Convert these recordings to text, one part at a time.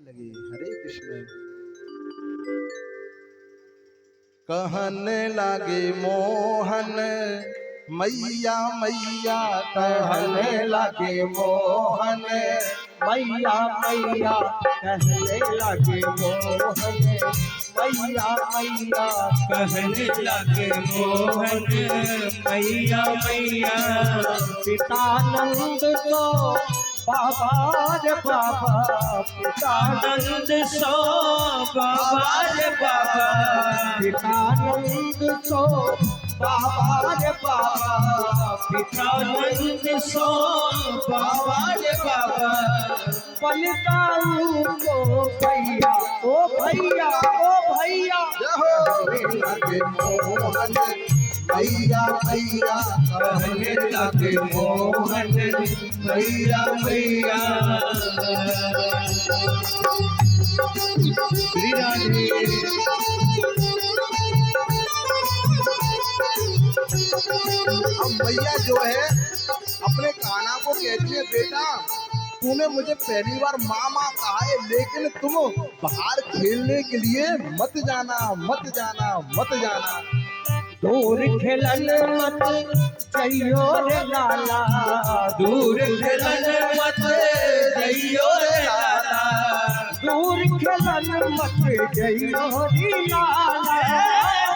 लगी। हरे कृष्ण। कहने लगे मोहन मैया मैया, कहने लगे मोहन मैया मैया कहने लगे मोहन, मैया मैया कहने लगे मोहन मैया मैया। पितानंद को बाबा रे बाबा, पितानंद सो बाबा रे बाबा, पितानंद को बाबा रे बाबा, पितानंद सो बाबा रे बाबा। पलकाऊ को भैया ओ भैया ओ भैया, कहने लगे मोहन मैया मैया, कहने लगे मोहन मैया मैया। श्री राधे। अब मैया जो है अपने कान्हा को कहती है, बेटा तूने मुझे पहली बार मामा कहा है, लेकिन तुम बाहर खेलने के लिए मत जाना मत जाना मत जाना। दूर खेलन मत जइयो रे लाला, दूर खेलन मत जइयो रे लाला, दूर खेलन मत जइयो रे लाला,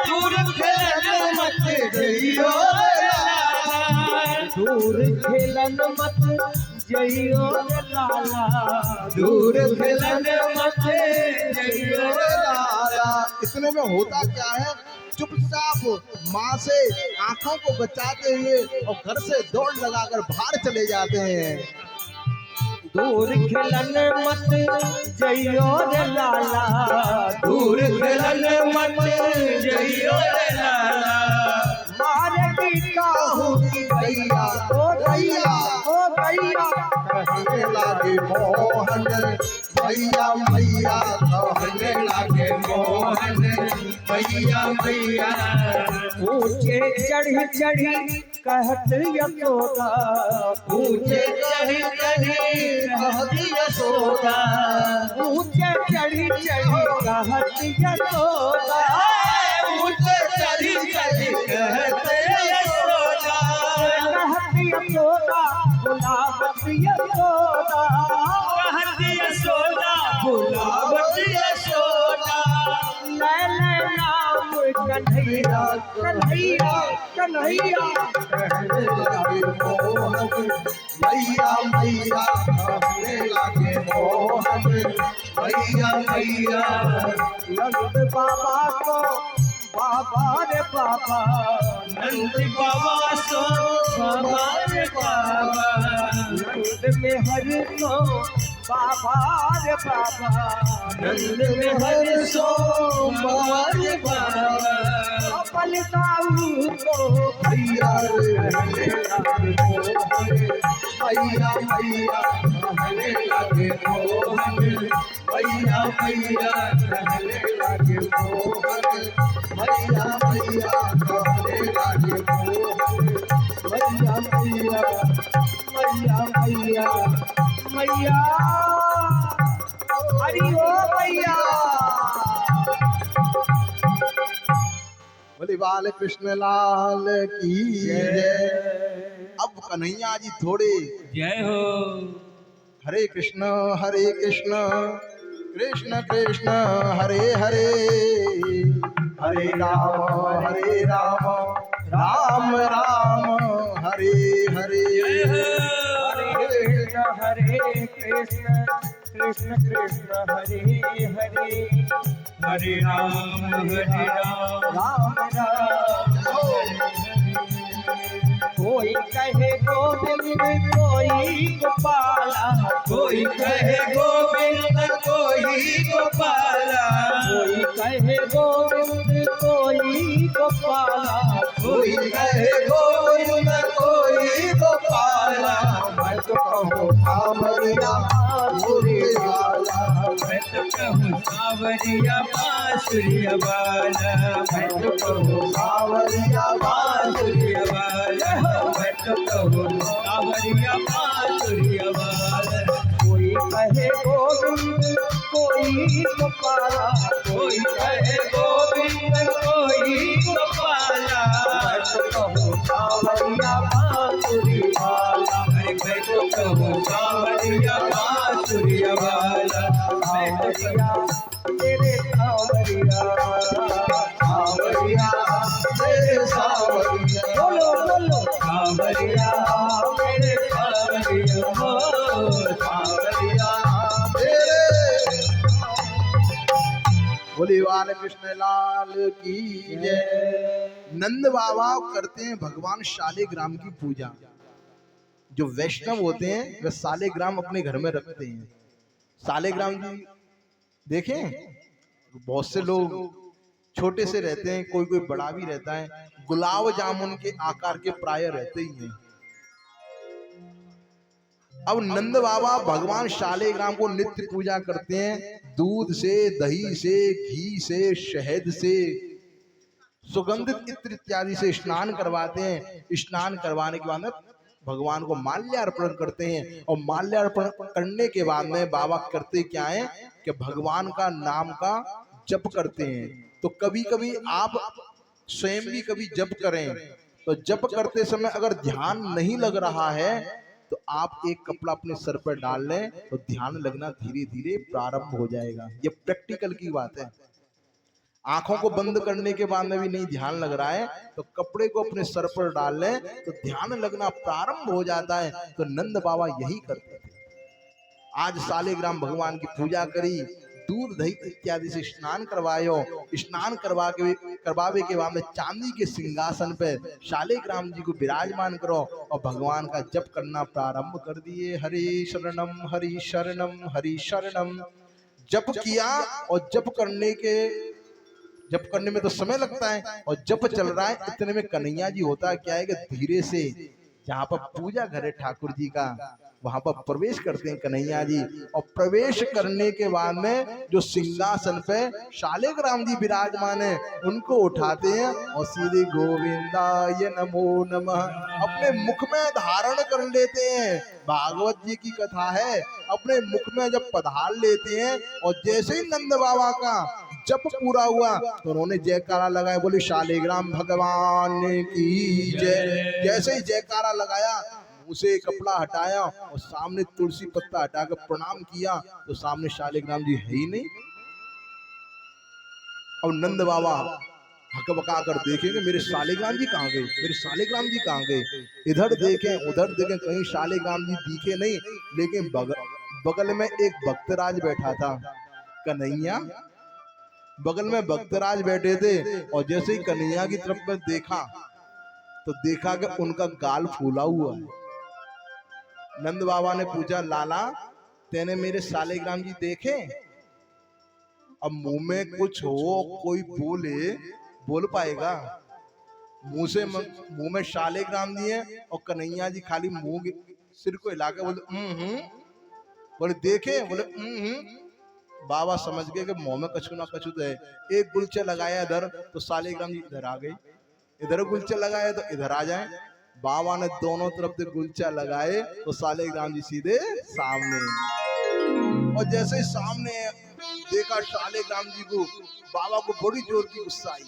दूर खेलन मत जइयो रे लाला, दूर खेलन मत जइयो रे लाला, दूर खेलन मत जइयो रे लाला। इतने में होता क्या है, चुपचाप माँ से आंखों को बचाते हुए और घर से दौड़ लगाकर बाहर चले जाते हैं। दूर खेलन मत जइयो रे लाला, दूर खेलन मत जइयो रे लाला, मारे की काहू की गैया ओ गैया ओ गैया। कहने लगे मोहन मैया मैया, कहने लगे मोहन मैया मैया। ऊंचे चढ़ी चढ़ी कहत यशोदा, ऊंचे चढ़ी चढ़ी कहती यशोदा, ऊंचे चढ़ी चढ़ी कहत यशोदा, ऊंचे चढ़ी चढ़ी कहते यशोदा, कहत यशोदा बुलावत यशोदा, कहती यशोदा बुलावत यशोदा। नैने नाम कन्हैया कन्हैया कन्हैया। कहने लगे मोहन मैया मैया, कहने लगे मोहन मैया मैया। नंद बाबा को बाबा रे बाबा, नंद बाबा सो बाबा रे बाबा, नंद में हर को बाबा रे बाबा, नंद में हर सो बाबा रे बाबा। पलकाऊ को मैया रे कहने लगे मोहन मैया मैया, कहने लगे मोहन मैया मैया, कहने लगे मोहन मैया मैया, कहने लगे मोहन मैया मैया मैया मैया मैया। हरि ओ मैया। बोले बाल कृष्ण लाल की जय। अब कन्हैया जी थोड़े जय हो। हरे कृष्ण कृष्ण कृष्ण हरे हरे, हरे राम राम राम हरे हरे। हरे कृष्ण कृष्ण कृष्ण हरे हरे, हरे राम राम राम कोई कहे गोविंद कोई गोपाला, कोई कहे गोविंद कोई गोपाला, कोई कहे गोविंद कोई गोपाला, कोई कहे गोविंद कोई गोपाला। मैं तो कहूँ सावरिया बांसुरी वाला, मैं तो कहूँ सावरिया बांसुरी वाला, मैं तो कहूँ सावरिया बांसुरी वाला, मैं तो कहूँ सावरिया बांसुरी वाला। कोई कहे गोविंद कोई कोई गोपाला, कोई कहे गोविंद कोई गोपाला। मैं तो कहूँ सांवरिया बांसुरी वाला, अरे मैं तो कहूँ सांवरिया बांसुरिया वाला। मैं तो सांवरिया तेरे सांवरिया, सांवरिया तेरे सांवरिया, बोलो बोलो सांवरिया मेरे सांवरिया हो, सांवरिया बोले बाल कृष्ण लाल की जय। नंद बाबा करते हैं भगवान शालिग्राम की पूजा। जो वैष्णव होते हैं वे शालिग्राम अपने घर में रखते हैं। शालिग्राम जी देखें, बहुत से लोग छोटे से रहते हैं, कोई कोई बड़ा भी रहता है, गुलाब जामुन के आकार के प्राय रहते ही हैं। अब नंद बाबा भगवान शालिग्राम को नित्य पूजा करते हैं। दूध से, दही से, घी से, शहद से, सुगंधित इत्र इत्यादि से स्नान करवाते हैं। स्नान करवाने के बाद में भगवान को माल्यार्पण करते हैं। और माल्यार्पण करने के बाद में बाबा करते क्या है कि भगवान का नाम का जप करते हैं। तो कभी कभी आप स्वयं भी कभी जप करें, तो जप करते समय अगर ध्यान नहीं लग रहा है तो आप एक कपड़ा अपने सर पर डाल लें, तो ध्यान लगना धीरे धीरे प्रारंभ हो जाएगा। ये प्रैक्टिकल की बात है। आंखों को बंद करने के बाद में भी नहीं ध्यान लग रहा है तो कपड़े को अपने सर पर डाल लें तो ध्यान लगना प्रारंभ हो जाता है। तो नंद बाबा यही करते थे। आज शालिग्राम भगवान की पूजा करी, दूध दही इत्यादि से स्नान करवायो। स्नान करवावे के बाद में चांदी के सिंहासन पे शालिग्राम जी को विराजमान करो और भगवान का जप करना प्रारंभ कर दिए। हरि शरणम हरि शरणम हरि शरणम जप किया। और जप करने में तो समय लगता है और जप चल रहा है, इतने में कन्हैया जी होता क्या है कि धीरे से जहाँ पर पूजा घर है ठाकुर जी का, वहां पर प्रवेश करते हैं कन्हैया जी। और प्रवेश करने के बाद में जो सिंहासन पे शालिग्राम जी विराजमान है उनको उठाते हैं और सीधे गोविंदाय नमो नमः अपने मुख में धारण कर लेते हैं। भागवत जी की कथा है, अपने मुख में जब पधार लेते हैं और जैसे ही नंद बाबा का जब पूरा हुआ तो उन्होंने जयकारा लगाया, बोले शालिग्राम भगवान की जय। जैसे ही जयकारा लगाया, मुंह से कपड़ा हटाया और सामने तुलसी पत्ता हटाकर प्रणाम किया तो सामने शालिग्राम जी है ही नहीं। अब नंद बाबा हकबका कर देखेंगे मेरे शालिग्राम जी कहाँ गए, मेरे शालिग्राम जी कहाँ गए। इधर देखें उधर देखें, कहीं शालिग्राम जी दिखे नहीं। लेकिन बगल में एक भक्तराज बैठा था, कन्हैया बगल में भक्तराज बैठे थे। और जैसे ही कन्हैया की तरफ में देखा तो देखा कि उनका गाल फूला हुआ है। नंद बाबा ने पूछा, लाला तेने मेरे शालिग्राम जी देखे? अब मुंह में कुछ हो, कोई बोल पाएगा? मुंह में शालिग्राम जी है और कन्हैया जी खाली मुंह सिर को हिला के बोले बोले देखे, बोले बाबा समझ गए कि मुंह में कछु ना कछु तो है। एक गुलचे लगाया इधर तो शालिग्राम जी इधर आ गई, इधर गुलचे लगाए तो इधर आ जाए। बाबा ने दोनों तरफ से गुलचा लगाए तो शालिग्राम जी सीधे सामने। और जैसे ही सामने देखा शालिग्राम जी को, बाबा को बड़ी जोर की गुस्सा आई।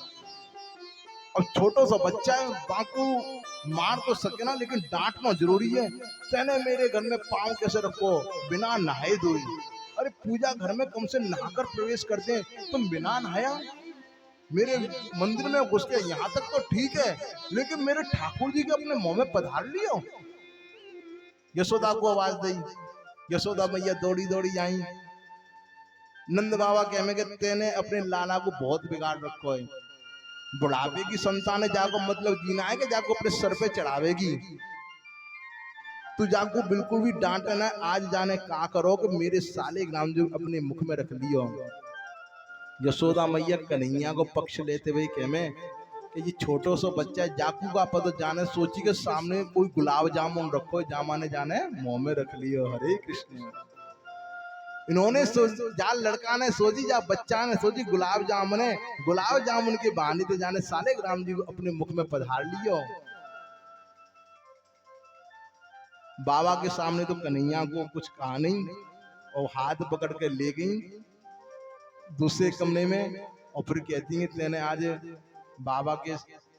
अब छोटा सा बच्चा है, बापू मार तो सके ना, लेकिन डांटना जरूरी है। तेने मेरे घर में पाँव कैसे रखो बिना नहाए धोए? अरे पूजा घर में कम से नहाकर प्रवेश करते हैं, तुम बिना नहाया मेरे मंदिर में घुस के? यहाँ तक तो ठीक है, लेकिन मेरे ठाकुर जी के अपने मुंह में पधार लियो। यशोदा को आवाज दी, यशोदा मैया दौड़ी दौड़ी आई। नंद बाबा कहे कि तेने अपने लाला को बहुत बिगाड़ रखो है। बुढ़ापे की संतान है, जाको मतलब जीना है कि जाको अपने सर पे चढ़ावेगी? तू जाको बिल्कुल भी डांट ना। आज जाने का करो कि मेरे शालिग्राम जो अपने मुख में रख लियो। यशोदा मैया कन्हैया को पक्ष लेते हुए कहे कि ये छोटो सो बच्चा जाकू का पद जाने, सोची के सामने कोई गुलाब जामुन रखो, जामाने जाने मुंह में रख लियो। हरे कृष्ण। इन्होंने जा लड़का ने सोची, जा बच्चा ने सोची गुलाब जामुन के बहाने तो जाने शालिग्राम जी को अपने मुख में पधार लियो। बाबा के सामने तो कन्हैया को कुछ कहा नहीं और हाथ पकड़ के ले गई दूसरे कमरे में और फिर कहती है तेने आज बाबा के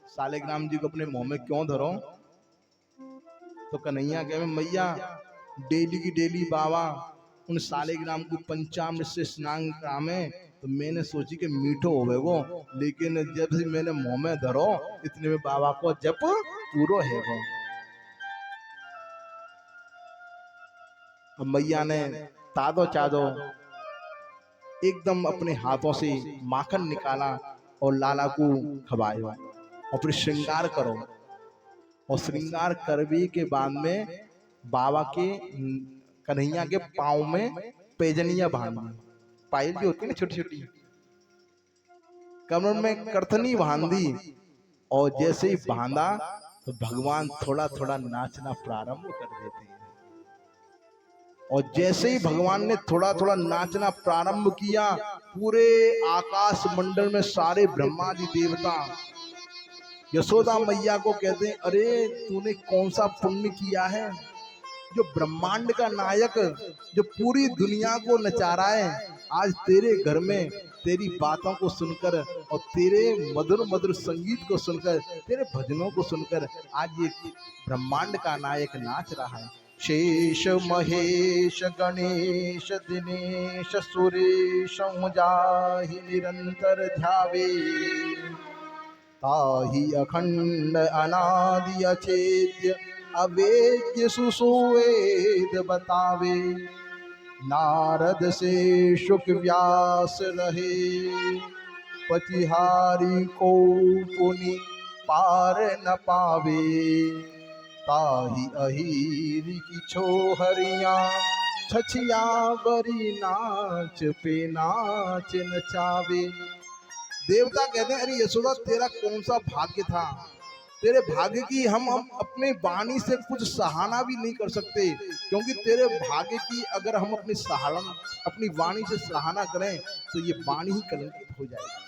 सालेग्राम जी को अपने मुंह में क्यों धरो? तो कन्हैया कहे मैया डेली की डेली बाबा उन सालेग्राम को पंचामृत से स्नान करामे, तो मैंने सोची कि मीठो होवे वो, लेकिन जब से मैंने मुंह में धरो इतने में बाबा को जप पूरो है वो। मैया ने तादो चादो एकदम अपने हाथों से माखन निकाला और लाला को खवाया और फिर श्रृंगार करो। और श्रृंगार करने के बाद में बाबा के कन्हैया के पाँव में पैजनिया बांधी, पायल जो होती है ना छोटी छोटी, कमर में करथनी बांधी। और जैसे ही बांधा तो भगवान थोड़ा थोड़ा नाचना प्रारंभ कर देते हैं। और जैसे ही भगवान ने थोड़ा थोड़ा नाचना प्रारंभ किया, पूरे आकाश मंडल में सारे ब्रह्मादि देवता यशोदा मैया को कहते हैं अरे तूने कौन सा पुण्य किया है, जो ब्रह्मांड का नायक जो पूरी दुनिया को नचा रहा है, आज तेरे घर में तेरी बातों को सुनकर और तेरे मधुर मधुर संगीत को सुनकर, तेरे भजनों को सुनकर आज ये ब्रह्मांड का नायक नाच रहा है। शेष महेश गणेश दिनेश सुरेश जाहि निरंतर ध्यावे, ताहि अखंड अनादि अछेद्य अवेद्य सुसुवेद बतावे। नारद से शुक व्यास रहे, पतिहारी को पुनि पार न पावे। ताहि अहीरी की छोहरिया, छछिया बरी नाच पे नाच नचावे। देवता कहते हैं अरे यशोदा तेरा कौन सा भाग्य था, तेरे भाग्य की हम अपने वाणी से कुछ सराहना भी नहीं कर सकते, क्योंकि तेरे भाग्य की अगर हम अपनी वाणी से सराहना करें तो ये वाणी ही कलंकित हो जाएगी।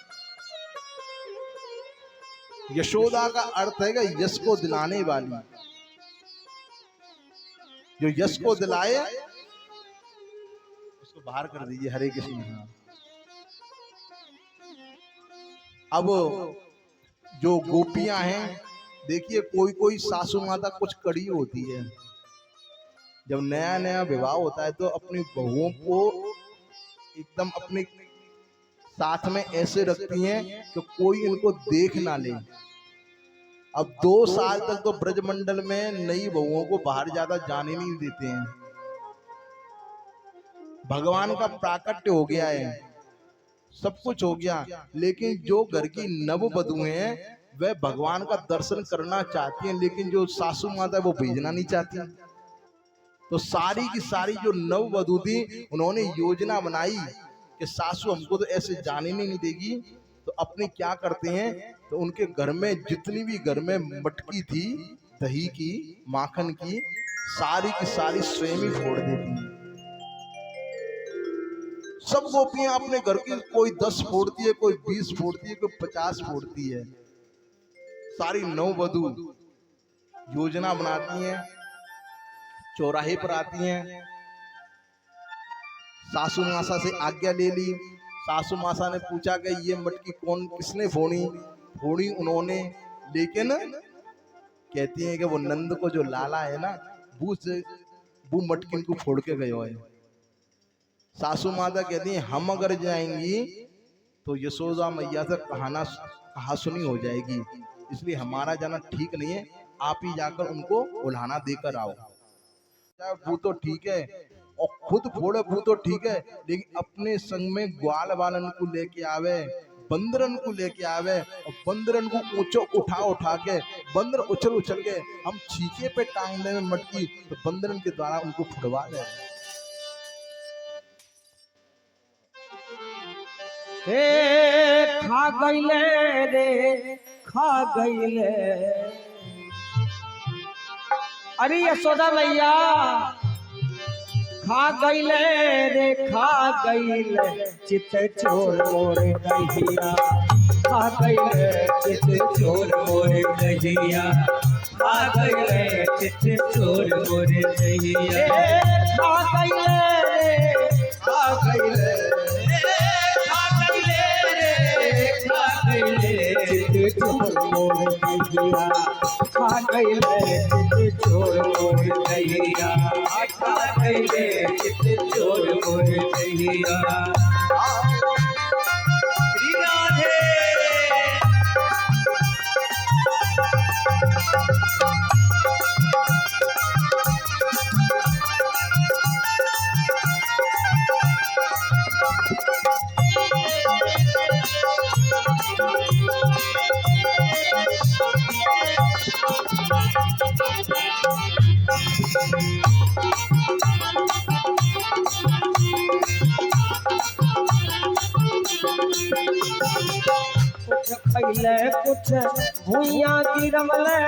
यशोदा का अर्थ है कि यश को दिलाने वाली, जो यश को दिलाए उसको बाहर कर दीजिए। हरे कृष्ण। अब जो गोपियां हैं, देखिए कोई कोई सासू माता कुछ कड़ी होती है, जब नया नया विवाह होता है तो अपनी बहुओं को एकदम अपने साथ में ऐसे रखती हैं कि कोई इनको देख ना ले। अब 2 साल तक तो ब्रजमंडल में नई बहुओं को बाहर ज्यादा जाने नहीं देते हैं। भगवान का प्राकट्य हो गया है, सब कुछ हो गया, लेकिन जो घर की नववधु हैं वह भगवान का दर्शन करना चाहती हैं, लेकिन जो सासू माता है वो भेजना नहीं चाहती। तो सारी की सारी जो नववधु थी उन्होंने योजना बनाई कि सासू हमको तो ऐसे जाने नहीं देगी, तो अपने क्या करते हैं, तो उनके घर में जितनी भी घर में मटकी थी दही की माखन की, सारी की सारी स्वयं ही फोड़ देती हैं। सब गोपियां अपने घर की कोई 10 फोड़ती है, कोई 20 फोड़ती है, कोई 50 फोड़ती है। सारी नववधु योजना बनाती हैं, चौराहे पर आती हैं, सासू मासा से आज्ञा ले ली। सासू मासा ने पूछा कि ये मटकी किसने फोड़ी उन्होंने, लेकिन कहती हैं कि वो नंद को जो लाला है ना वो मटकी को फोड़ के गए है। सासू माता कहती हैं हम अगर जाएंगी तो यशोदा मैया से कहा सुनी हो जाएगी, इसलिए हमारा जाना ठीक नहीं है, आप ही जाकर उनको उल्हाना देकर आओ। वो तो ठीक है और खुद फोड़े वो तो ठीक है, लेकिन अपने संग में ग्वाल वालन को लेके आवे, बंदरन को लेके आवे, और बंदरन को ऊंचो उठा के बंदर उछल के हम छीके पे टांगने में मटकी, तो बंदरन के द्वारा उनको फुड़वा दे। खा गईले रे खा गईले, अरे यशोदा मैया खा गईले रे खा गईले, चित चोर मोर दहिया, खा गईले चित चोर मोर दहिया, खा गईले चित चोर मोर दहिया। खा गईले रे खा गईले, खा मोर दहिया खा गईले चित चोर मोर दहिया खा गईले चित चोर मोर दहिया। श्री राधे। कुछ खैले कुछ भुइया गिरवले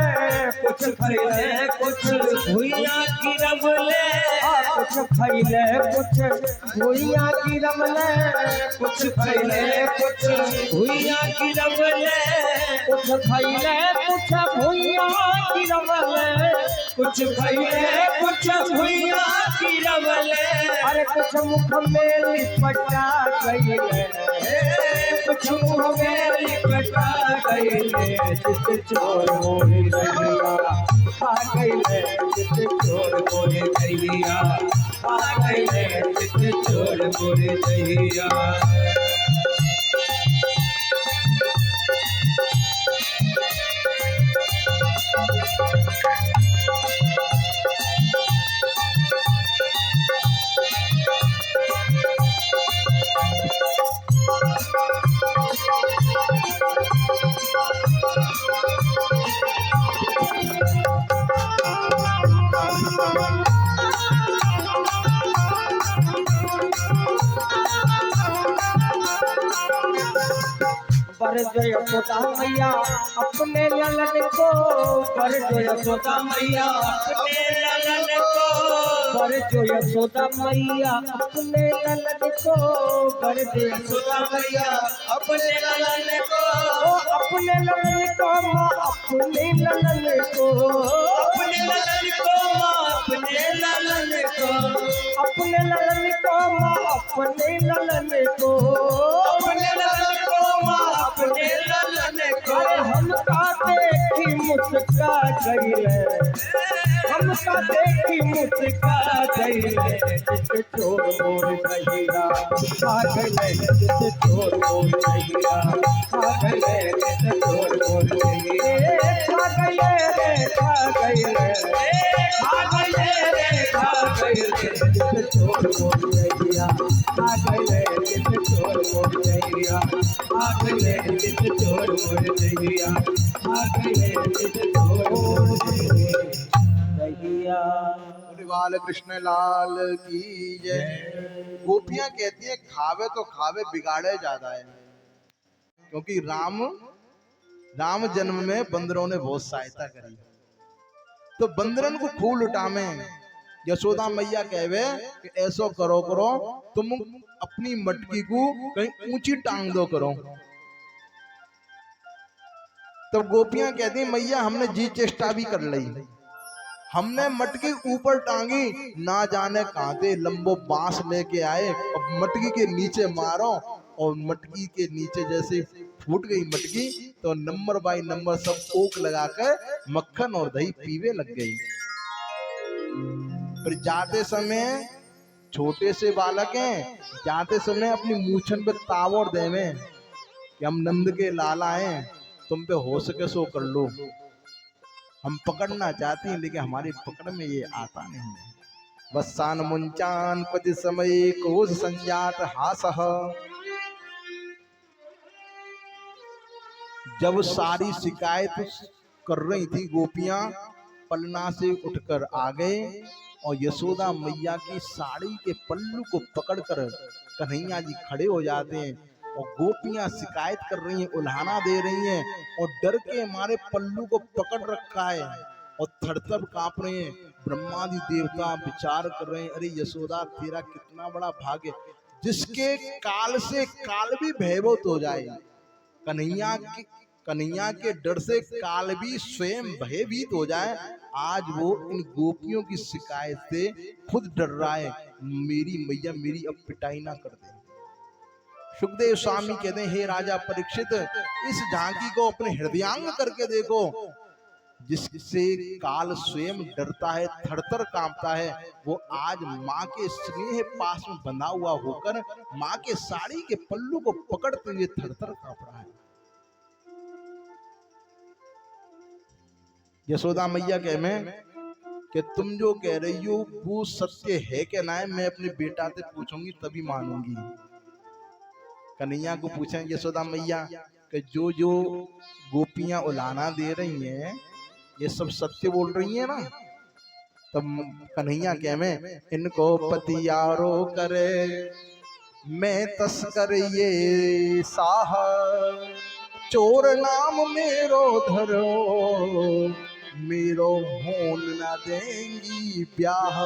कुछ खैले कुछ भुइया गिरवले कुछ खैले कुछ भुइया गिरवले कुछ खैले कुछ भुइया गिरवले कुछ खैले कुछ भुइया गिरवले कुछ खैले कुछ भुइया गिरवले अरे कुछ मुख में लिपटा गईले कुछ मुँह में लिपटा गईले चित चोर मोर दहिया खा गईले चित चोर मोर दहिया खा गईले चित चोर मोर दहिया। पर जो यशोदा मैया अपने ललन को पर जो यशोदा मैया अपने ललन को पर जो यशोदा मैया अपने ललन को पर जो यशोदा मैया अपने ललन को अपने ललन को माँ अपने ललन को अपने ललन को माँ अपने ललन को अपने ललन को माँ अपने ललन को अपने ललन को माँ अपने ललन को हमका देखी मुस्का गईले हमका देखी मुस्का गईले चित चोर मोर दहिया खा गईले चित चोर मोर दहिया खा गईले चित चोर मोर दहिया खा गईले रे खा गईले खा गईले रे खा गईले चित चोर मोर दहिया खा गईले चित चोर मोर दहिया खा गईले चित चोर मोर दहिया खा गईले चित चोर मोर दहिया। बाल कृष्ण लाल की जय। गोपियां कहती हैं खावे तो खावे बिगाड़े ज्यादा है, क्योंकि राम जन्म में बंदरों ने बहुत सहायता करी, तो बंदरन को खूब लुटामे। यशोदा मैया कहवे कि ऐसो करो करो तुम अपनी मटकी को कहीं ऊंची टांग दो करो। तब गोपियां कहती मैया हमने जी चेष्टा भी कर ली, हमने मटकी ऊपर टांगी, ना जाने कहां से लंबो बांस लेके आए और मटकी के नीचे मारो, और मटकी के नीचे जैसे फूट गई मटकी तो नंबर बाई नंबर सब ओक लगाकर मक्खन और दही पीवे लग गई। फिर जाते समय छोटे से बालक हैं, जाते समय अपनी मूछन पे तावड़ देवे कि हम नंद के लाला हैं, तुम पे हो सके सो कर लो। हम पकड़ना चाहते हैं लेकिन हमारी पकड़ में ये आता नहीं है। वत्सान मुंचान पति समय क्रोध संजात हासह। जब सारी शिकायत कर रही थी गोपियां, पलना से उठकर आ गए और यशोदा मैया की साड़ी के पल्लू को पकड़कर कन्हैया जी खड़े हो जाते हैं, और गोपियां शिकायत कर रही हैं, उल्हाना दे रही हैं, और डर के मारे पल्लू को पकड़ रखा है और थरथर कांप रहे हैं। ब्रह्मादि देवता विचार कर रहे हैं, अरे यशोदा तेरा कितना बड़ा भाग्य, जिसके काल से काल भी भयभूत हो जाए। कन्हैया के डर से काल भी स्वयं भयभीत हो जाए। आज वो इन गोपियों की शिकायत से खुद डर रहा है, मेरी मैया मेरी अब पिटाई ना कर दे। सुखदेव स्वामी कहते हैं, हे राजा परीक्षित, इस झांकी को अपने हृदयांग करके देखो, जिससे काल स्वयं डरता है, थरथर कांपता है, वो आज माँ के स्नेह पास में बंधा हुआ होकर माँ के साड़ी के पल्लू को पकड़ते हुए थरथर कांप रहा है। यशोदा मैया कह में कि तुम जो कह रही हो वो सत्य है क्या ना है, मैं अपने बेटा से पूछूंगी तभी मानूंगी। कन्हैया को पूछें यशोदा मैया कि जो जो गोपियां उलाना दे रही हैं ये सब सत्य बोल रही हैं ना? तब कन्हैया कह में, इनको पतियारो करे मैं तस्कर ये साह, चोर नाम मेरो धरो मेरो होन न देंगी ब्याह।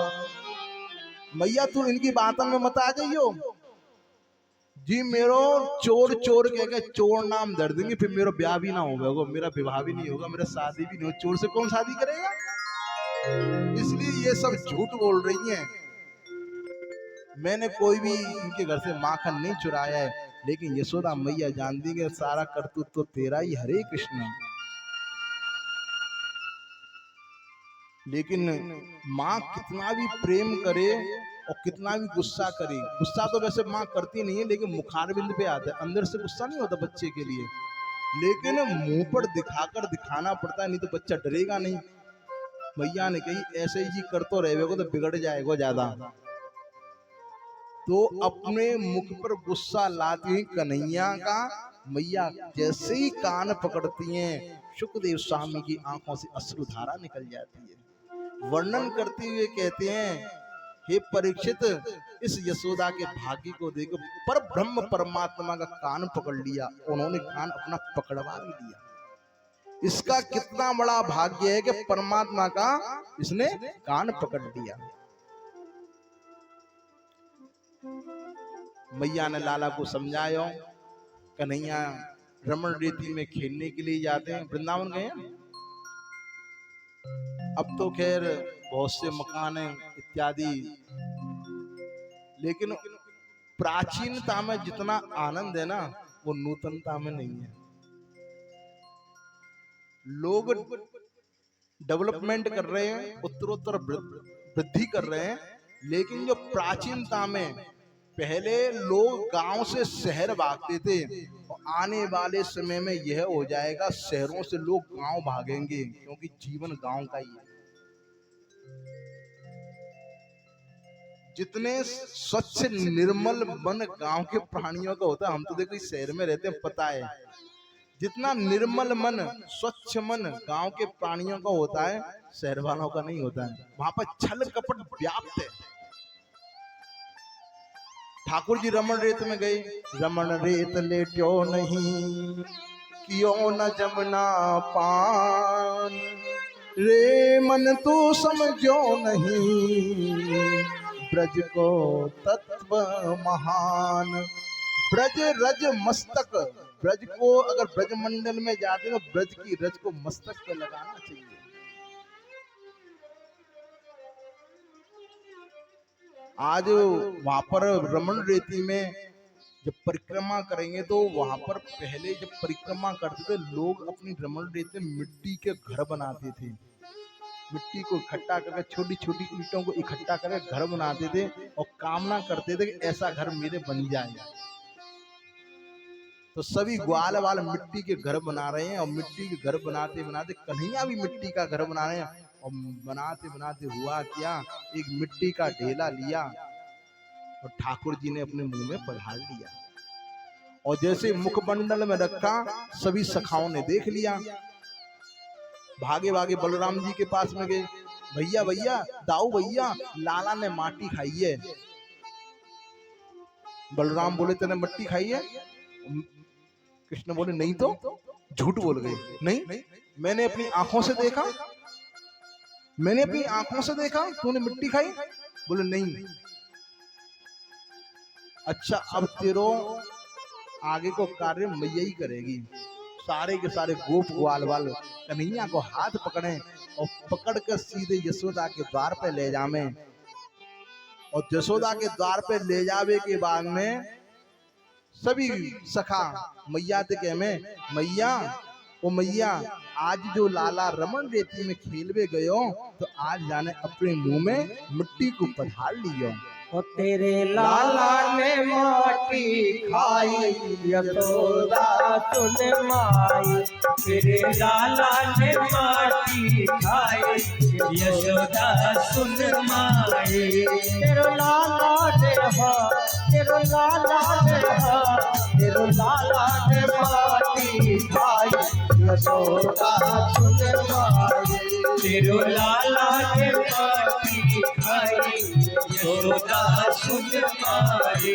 मैया तू इनकी बातों में मत आ जाइयो जी, मेरो चोर चोर कह के चोर नाम धर देंगे, फिर मेरा ब्याह भी ना होगा, मेरा विवाह भी नहीं होगा, मेरा शादी भी नहीं होगा, चोर से कौन शादी करेगा? इसलिए ये सब झूठ बोल रही हैं। मैंने कोई भी इनके घर से माखन नहीं चुराया है, लेकिन यशोदा मैया जानती है सारा करतूत तो तेरा ही। हरे कृष्ण। लेकिन माँ कितना भी प्रेम करे और कितना भी गुस्सा करे, गुस्सा तो वैसे माँ करती नहीं है, लेकिन मुखारबिंद पे आता है, अंदर से गुस्सा नहीं होता बच्चे के लिए, लेकिन मुंह पर दिखाकर दिखाना पड़ता है, नहीं तो बच्चा डरेगा नहीं। मैया ने कही ऐसे ही कर तो रहेगा तो बिगड़ जाएगा ज्यादा, तो अपने मुख पर गुस्सा लाती हुई कन्हैया का मैया जैसे ही कान पकड़ती हैं, सुखदेव स्वामी की आंखों से अश्रुधारा निकल जाती है। वर्णन करते हुए कहते हैं, हे परीक्षित, इस यशोदा के भाग्य को देखो, पर ब्रह्म परमात्मा का कान पकड़ लिया, उन्होंने कान अपना पकड़वा भी लिया। इसका कितना बड़ा भाग्य है कि परमात्मा का इसने कान पकड़ लिया। मैया ने लाला को समझाया। कन्हैया रमण रेती में खेलने के लिए जाते हैं, वृंदावन गए हैं। अब तो खैर बहुत से मकान इत्यादि, लेकिन प्राचीनता में जितना आनंद है ना वो नूतनता में नहीं है। लोग डेवलपमेंट कर रहे हैं, उत्तरोत्तर वृद्धि कर रहे हैं, लेकिन जो प्राचीनता में पहले लोग गांव से शहर भागते थे, और आने वाले समय में यह हो जाएगा शहरों से लोग गांव भागेंगे, क्योंकि जीवन गांव का ही है। जितने स्वच्छ निर्मल मन गांव के प्राणियों का होता है, हम तो देखो इस शहर में रहते हैं, पता है जितना निर्मल मन स्वच्छ मन गांव के प्राणियों का होता है, शहर वालों का नहीं होता है। वहां पर छल कपट व्याप्त है। ठाकुर जी रमण रेत में गए, रमण रेत लेट्यो नहीं कियो न जमना पान, रे मन तू समझो नहीं ब्रज को तत्व महान। ब्रज रज मस्तक, ब्रज को अगर ब्रज मंडल में जाते तो ब्रज की रज को मस्तक पे लगाना चाहिए। आज वहां पर रमण रेती में जब परिक्रमा करेंगे तो वहां पर पहले जब परिक्रमा करते थे लोग अपनी रमण रेती में मिट्टी के घर बनाते थे, मिट्टी को इकट्ठा करके छोटी छोटी ईंटों को इकट्ठा करके घर बनाते थे और कामना करते थे कि ऐसा घर मेरे बन जाए। तो सभी ग्वाल वाल मिट्टी के घर बना रहे हैं, और मिट्टी के घर बनाते बनाते कन्हैया भी मिट्टी का घर बना रहे हैं। और बनाते बनाते हुआ क्या, एक मिट्टी का ढेला लिया और ठाकुर जी ने अपने मुंह में पधार लिया, और जैसे मुखमंडल में रखा सभी सखाओं ने देख लिया। भागे भागे बलराम जी के पास में गए, भैया भैया दाऊ भैया लाला ने माटी खाई है। बलराम बोले तेने मट्टी खाई है? कृष्ण बोले नहीं, तो झूठ बोल गए। नहीं, मैंने अपनी आंखों से देखा, मैंने अपनी आंखों से देखा, तूने मिट्टी खाई? बोले नहीं। अच्छा, अब तेरो आगे को कार्य मैया ही करेगी। सारे के सारे गोप ग्वाल वाल कन्हैया को हाथ पकड़े और पकड़ कर सीधे यशोदा के द्वार पे ले जावे, और यशोदा के द्वार पे ले जावे के बाद में सभी सखा मैया ते कह में मैया ओ मैया आज जो लाला रमन रेती में खेलवे गयो तो आज जाने अपने मुंह में मिट्टी को पधार लियो। ओ तेरे लाला ने माटी खाई यशोदा सुन माई। तेरे लाला ने माटी खाई यशोदा सुन माई। तेरो लाला ने तेरो लाला ने तेरो लाला ने माटी खाई यशोदा सुन माई। तेरो लाला ने माटी खाई यशोदा सुन माई।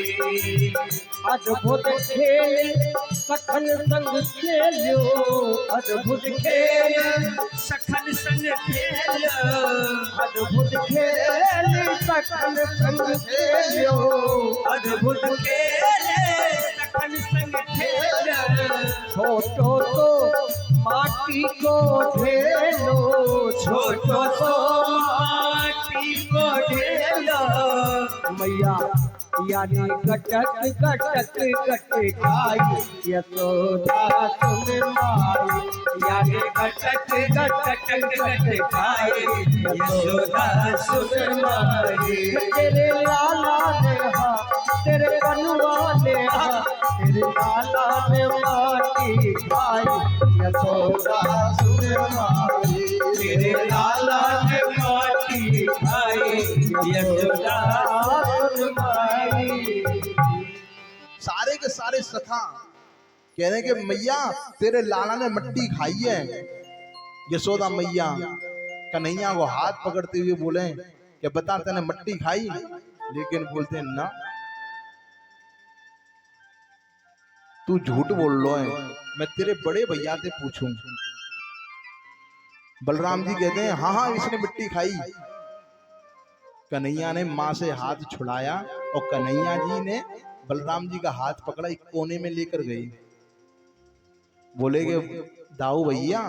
अद्भुत खेल सखन संग खेलो, अद्भुत खेल सखन संग खेल, अद्भुत खेल सखन संग खेलो, अद्भुत खेल सखन संग खेल। छोटो तो माटी को ढेलो, छोटो तो माटी को ढेलो। मैया यानी गटक गटक गट खाई यशोदा सुन माई। यानी गटक गटक गट खाए यशोदा सुन माई। तेरे लाला ने तेरे कनुआ ने तेरे लाला ने माटी खाई यशोदा सुन माई। तेरे लाला ने माटी खाई यशोदा सुन माई। सारे के सारे सखा कह रहे कि मैया तेरे लाला ने मट्टी खाई है। यशोदा मैया कन्हैया को हाथ पकड़ते हुए बोले कि बता तने मट्टी खाई, लेकिन बोलते ना तू झूठ बोल लो है, मैं तेरे बड़े भैया से पूछूं। बलराम जी कहते हैं हाँ हाँ इसने मिट्टी खाई। कन्हैया ने माँ से हाथ छुड़ाया और कन्हैया जी ने बलराम जी का हाथ पकड़ा, एक कोने में लेकर गई। बोले कि दाऊ भैया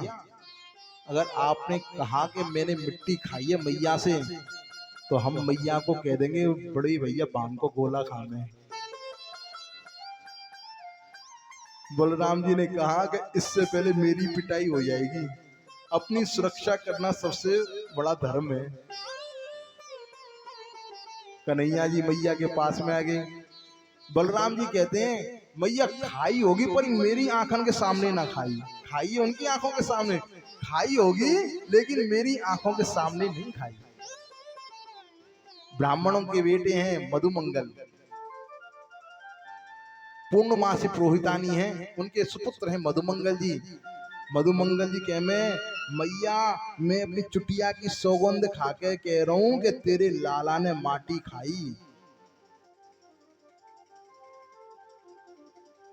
अगर आपने कहा कि मैंने मिट्टी खाई है मैया से तो हम मैया को कह देंगे बड़े भैया बाम को गोला खाने। बलराम जी ने कहा कि इससे पहले मेरी पिटाई हो जाएगी, अपनी सुरक्षा करना सबसे बड़ा धर्म है। कन्हैया जी मैया के पास में आ गए। बलराम जी कहते हैं मैया खाई होगी पर मेरी आंखों के सामने ना खाई। खाई उनकी आंखों के सामने खाई होगी लेकिन मेरी आंखों के सामने नहीं खाई। ब्राह्मणों के बेटे हैं मधुमंगल, पूर्णमासी पुरोहितानी है, उनके सुपुत्र हैं मधुमंगल जी। मधुमंगल जी कह में मैया मैं अपनी चुटिया की सौगंध खा के कह रहा हूं कि तेरे लाला ने माटी खाई।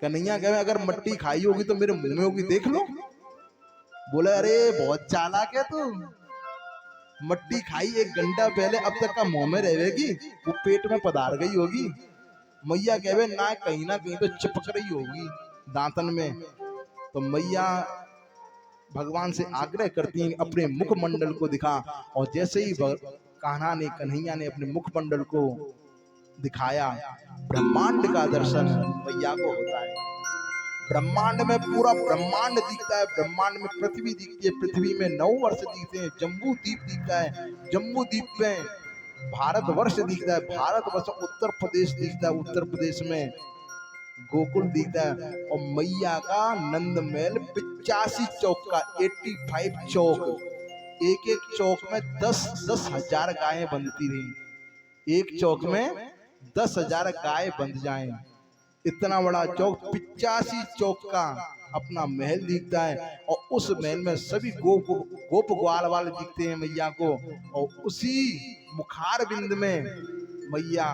कन्हैया कहे अगर मट्टी खाई होगी तो मेरे मुंह में होगी, देख लो। बोले अरे बहुत चालाक है तू, मट्टी खाई 1 घंटा पहले, अब तक का मुंह में रहेगी, वो पेट में पधार गई होगी। मैया कहे ना कहीं तो चिपक रही होगी दांतन में। तो मैया भगवान से आग्रह करती हैं अपने मुखमंडल को दिखा, और जैसे ही कान्हा ने कन्हैया ने अपने मुखमंडल को दिखाया ब्रह्मांड का दर्शन मैया को होता है। ब्रह्मांड में पूरा ब्रह्मांड दिखता है, ब्रह्मांड में पृथ्वी दिखती है, पृथ्वी में 9 वर्ष दिखते हैं, जम्बू द्वीप दिखता है, जम्बू द्वीप में भारतवर्ष दिखता है, भारतवर्ष उत्तर प्रदेश दिखता है, उत्तर प्रदेश में गोकुल दिखता है। और मैया का नंद महल 85 चौक का 85 चौक, एक एक चौक में 10-10 हजार गायें बंधती थी। एक चौक में 10,000 गाय बंध जाएं, इतना बड़ा चौक 85 चौक का अपना महल दिखता है। और उस महल में सभी गोप ग्वाल वाले दिखते हैं मैया को। और उसी मुखार बिंद में मैया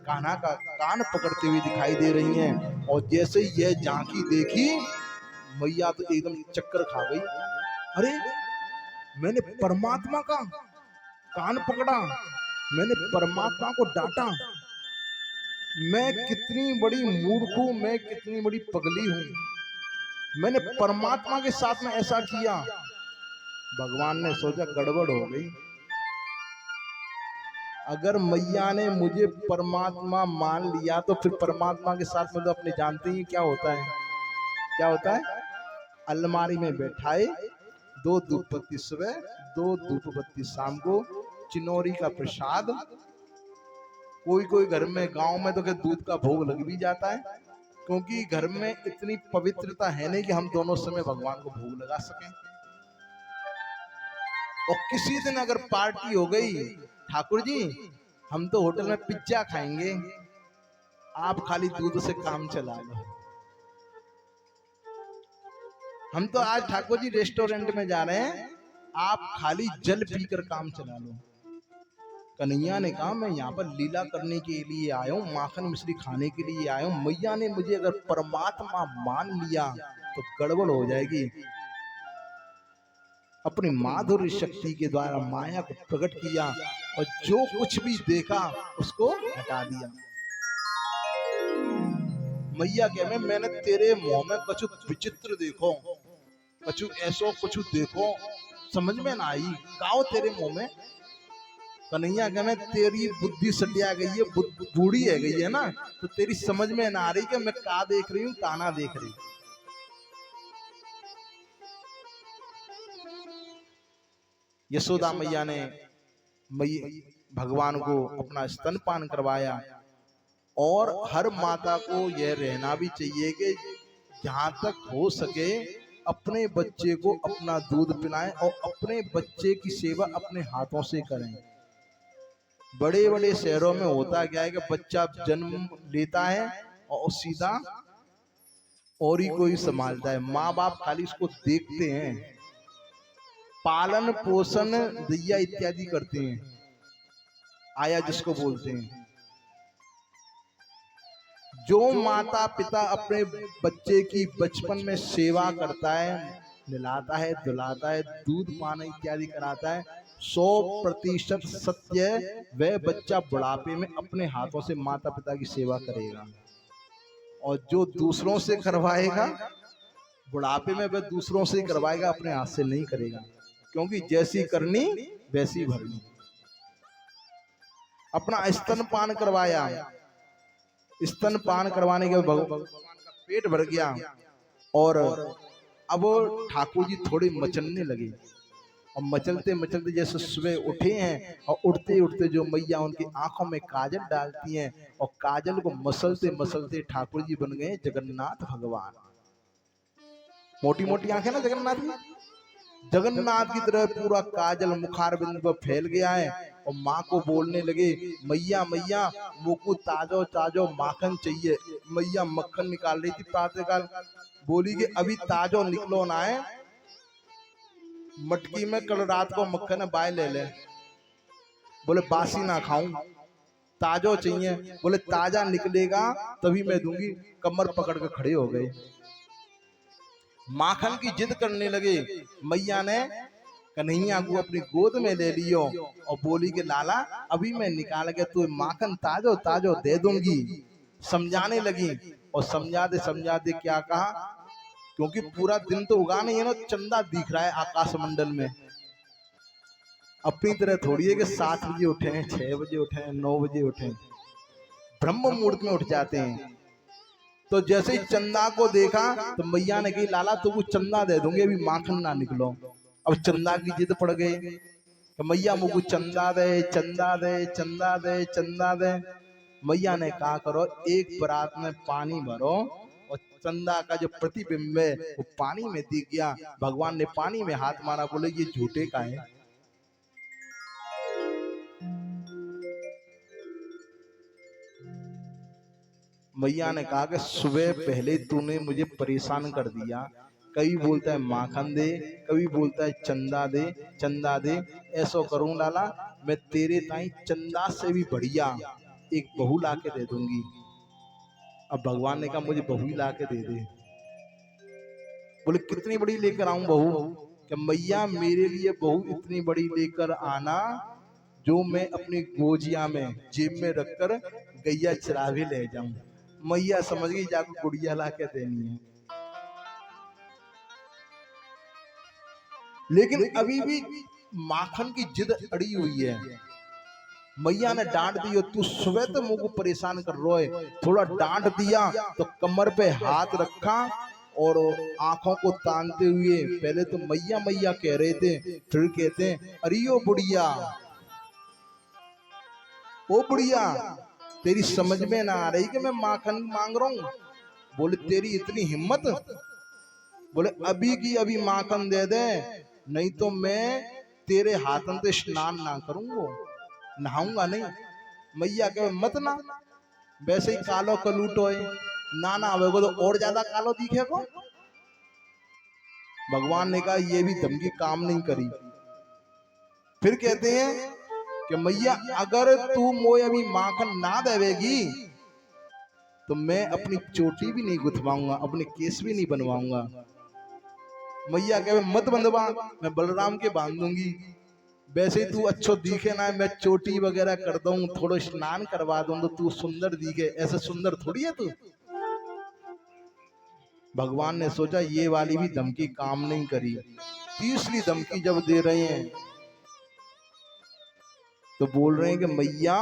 कान्हा का कान पकड़ते हुए दिखाई दे रही हैं। और जैसे ही यह झांकी देखी मैया तो एकदम चक्कर खा गई। अरे मैंने परमात्मा का कान पकड़ा, मैंने परमात्मा को डांटा, मैं कितनी बड़ी मूर्ख हूं, मैं कितनी बड़ी पगली हूं, मैंने परमात्मा के साथ में ऐसा किया। भगवान ने सोचा गड़बड़ हो गई, अगर मैया ने मुझे परमात्मा मान लिया तो फिर परमात्मा के साथ में तो अपने जानते ही क्या होता है, क्या होता है। अलमारी में बैठाए, 2 धूप बत्ती सुबह, 2 धूप बत्ती शाम को, चिनोरी का प्रसाद। कोई कोई घर में, गांव में तो क्या दूध का भोग लग भी जाता है, क्योंकि घर में इतनी पवित्रता है नहीं कि हम दोनों समय भगवान को भोग लगा सकें। और किसी दिन अगर पार्टी हो गई, ठाकुर जी हम तो होटल में पिज्जा खाएंगे, आप खाली दूध से काम चला लो। हम तो आज ठाकुर जी रेस्टोरेंट में जा रहे हैं, आप खाली जल पीकर काम चला लो। कन्हैया ने कहा मैं यहाँ पर लीला करने के लिए आया हूँ, माखन मिश्री खाने के लिए आया हूँ। मैया ने मुझे अगर परमात्मा मान लिया तो गड़बड़ हो जाएगी। अपनी माधुर्य शक्ति के द्वारा माया को प्रकट किया और जो कुछ भी देखा उसको हटा दिया। मैया कह में मैंने तेरे मुंह में कछु विचित्र देखो, कछु ऐसो कछु देखो, समझ में ना आई, काओ तेरे मुंह में। कन्हैया कह में तेरी बुद्धि सटिया गई है, बूढ़ी है गई है ना, तो तेरी समझ में ना आ रही कि मैं का देख रही हूँ, का ना देख रही। यशोदा मैया ने भगवान को अपना स्तनपान करवाया। और हर माता को यह रहना भी चाहिए कि जहां तक हो सके अपने बच्चे को अपना दूध पिलाएं और अपने बच्चे की सेवा अपने हाथों से करें। बड़े बड़े शहरों में होता क्या है कि बच्चा जन्म लेता है और सीधा और ही कोई संभालता है, माँ बाप खाली उसको देखते हैं, पालन पोषण दैया इत्यादि करते हैं, आया जिसको बोलते हैं। जो माता पिता अपने बच्चे की बचपन में सेवा करता है, नहलाता है, धुलाता है, दूध पान इत्यादि कराता है, 100% सत्य वह बच्चा बुढ़ापे में अपने हाथों से माता पिता की सेवा करेगा। और जो दूसरों से करवाएगा बुढ़ापे में वह दूसरों से ही करवाएगा, अपने हाथ से नहीं करेगा, क्योंकि जैसी करनी वैसी भरनी। अपना स्तनपान करवाया, स्तनपान करवाने के बाद भगवान का पेट भर गया और अब ठाकुर जी थोड़े मचलने लगे। और मचलते मचलते जैसे सुबह उठे हैं और उठते उठते जो मैया उनकी आंखों में काजल डालती हैं और काजल को मसलते मसलते ठाकुर जी बन गए जगन्नाथ भगवान। मोटी मोटी आंखें ना जगन्नाथ की, जगन्नाथ की तरह पूरा काजल मुखारबिंद पर फैल गया है। और माँ को बोलने लगे मैया मैया मोको ताजो ताजो माखन चाहिए। मैया मक्खन निकाल रही थी प्रातःकाल, बोली कि अभी ताजो निकलो ना है, मटकी में कल रात को मक्खन है, बाय ले ले। बोले बासी ना खाऊं, ताजो चाहिए। बोले ताजा निकलेगा तभी मैं दूंगी। कमर पकड़ के खड़े हो गए, माखन की जिद करने लगे। मैया ने कन्हैया को अपनी गोद में ले लियो और बोली कि लाला अभी मैं निकाल के तू माखन ताजो ताजो दे दूंगी। समझाने लगी और समझाते क्या कहा, क्योंकि पूरा दिन तो उगा नहीं है ना, चंदा दिख रहा है आकाश मंडल में। अपनी तरह थोड़ी है कि 7 बजे उठे हैं, 6 बजे उठे हैं, 9 बजे उठे, ब्रह्म मुहूर्त में उठ जाते हैं। तो जैसे ही चंदा को देखा तो मैया ने कही लाला तो वो चंदा दे दूंगी, अभी माखन ना निकलो। अब चंदा की जिद पड़ गई तो मैया मुझको चंदा दे चंदा दे चंदा दे चंदा दे। मैया ने कहा करो एक परात में पानी भरो और चंदा का जो प्रतिबिंब है वो पानी में दिख गया। भगवान ने पानी में हाथ मारा, बोले ये झूठे का है। मैया ने कहा कि सुबह पहले तूने मुझे परेशान कर दिया, कभी बोलता है माखन दे, कभी बोलता है चंदा दे चंदा दे। ऐसा करूं लाला मैं तेरे ताई चंदा से भी बढ़िया एक बहू ला के दे दूंगी। अब भगवान ने कहा मुझे बहू ला के दे दे। बोले कितनी बड़ी लेकर आऊं बहू? कि मैया मेरे लिए बहू इतनी बड़ी लेकर आना जो मैं अपनी गोजिया में जेब में रखकर गैया चरावे ले जाऊं। मैया समझ गई जाकर गुड़िया ला के देनी है। लेकिन अभी भी माखन की जिद अड़ी हुई है। मैया ने डांट दियो, तू सुबह तो मुझको परेशान कर रहा है, थोड़ा डांट दिया तो कमर पे हाथ रखा और आंखों को तानते हुए पहले तो मैया मैया कह रहे थे, फिर कहते हैं अरे ओ बुढ़िया, ओ बुढ़िया, तेरी समझ में ना आ रही कि मैं माखन मांग रहा हूं? बोले तेरी इतनी हिम्मत? बोले अभी की अभी माखन दे दे, नहीं तो मैं तेरे हाथन से स्नान ना करूंगा, नहाऊंगा नहीं। मैया कहे मत ना, वैसे ही कालो कलूटो है, ना ना आवेगो तो और ज्यादा कालो दिखेगो। भगवान ने कहा ये भी धमकी काम नहीं करी। फिर कहते हैं कि मैया अगर तू मोए अभी माखन ना देवेगी तो मैं अपनी चोटी भी नहीं गुथवाऊंगा, अपने केस भी नहीं बनवाऊंगा। मैया कहे मत बंधवा, मैं बलराम के बांध दूंगी, वैसे ही तू अच्छो दिखे ना, मैं चोटी वगैरह कर दूं, थोड़ा स्नान करवा दूं तो तू सुंदर दिखे, ऐसे सुंदर थोड़ी है तू। भगवान ने सोचा ये वाली भी धमकी काम नहीं करी। तीसरी धमकी जब दे रहे हैं तो बोल रहे हैं कि मैया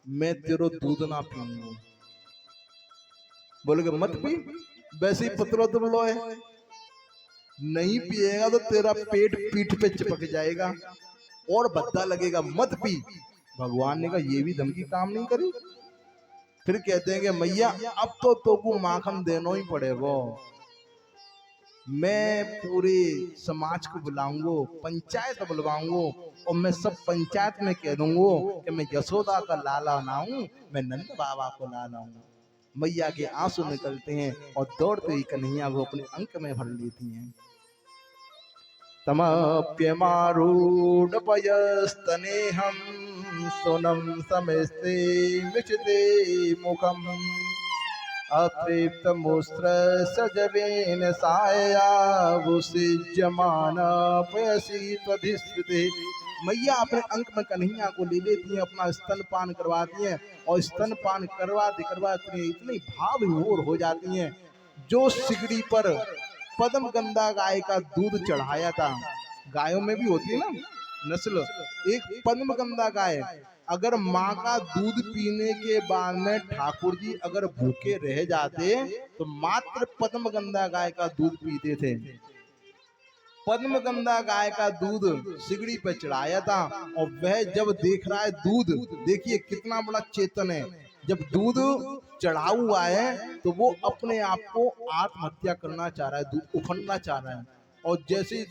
मैं तेरो दूध ना पीऊंगा। बोले मत पी, वैसे ही पतलो दुबलो है, नहीं पिएगा तो तेरा पेट पीठ पे चिपक जाएगा और भद्दा लगेगा, मत पी। भगवान ने कहा ये भी धमकी काम नहीं करी। फिर कहते हैं कि मैया अब तो तोको माखन देना ही पड़ेगा, मैं पूरे समाज को बुलाऊंगा, पंचायत बुलवाऊंगा और मैं सब पंचायत में कह दूंगा कि मैं यशोदा का लाला ना हूं, मैं नंद बाबा को लाला हूं। मैया के आंसू निकलते हैं और दौड़ते ही कन्हैया को अपने अंक में भर लेती हैं। तमप्यमारूढ़ पयस्तनेहं सोनं समस्ते विचते मुखम् अतृप्तमुस्त्र सजवेन सायावुसिज्यमान पयसी त्वधिष्ठिते। मैया अपने अंक में कन्हैया को ले लेती हैं, अपना स्तनपान करवाती हैं और स्तनपान करवाते करवाते इतनी भाव विभोर हो जाती हैं। जो सिगड़ी पर पद्म गंधा गाय का दूध चढ़ाया था, गायों में भी होती है ना नस्ल, एक पद्म गंधा गाय, अगर माँ का दूध पीने के बाद में ठाकुर जी अगर भूखे रह जाते तो मात्र पद्म गंधा गाय का दूध पीते थे। पद्म गंधा गाय का दूध सिगड़ी पे चढ़ाया था और वह जब देख रहा है दूध, देखिए कितना बड़ा चेतन है, जब दूध चढ़ा हुआ है तो वो अपने आप को आत्महत्या करना चाह रहा है, दूध उफनना चाह रहा है। और जैसे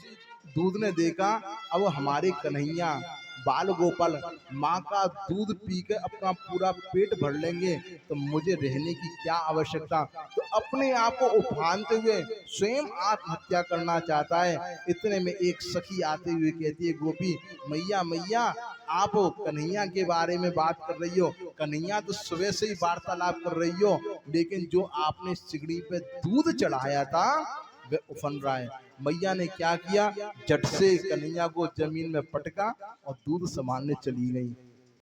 दूध ने देखा अब हमारे कन्हैया बाल गोपाल माँ का दूध पी के अपना पूरा पेट भर लेंगे तो मुझे रहने की क्या आवश्यकता, तो अपने आप को उफानते हुए स्वयं आत्महत्या करना चाहता है। इतने में एक सखी आते हुए कहती है गोपी मैया मैया आप कन्हैया के बारे में बात कर रही हो, कन्हैया तो सुबह से ही वार्तालाप कर रही हो, लेकिन जो आपने सिगड़ी पे दूध चढ़ाया था वह उफन रहा है। मैया ने क्या किया, झट से कन्हैया को जमीन में पटका और दूध संभालने चली गई।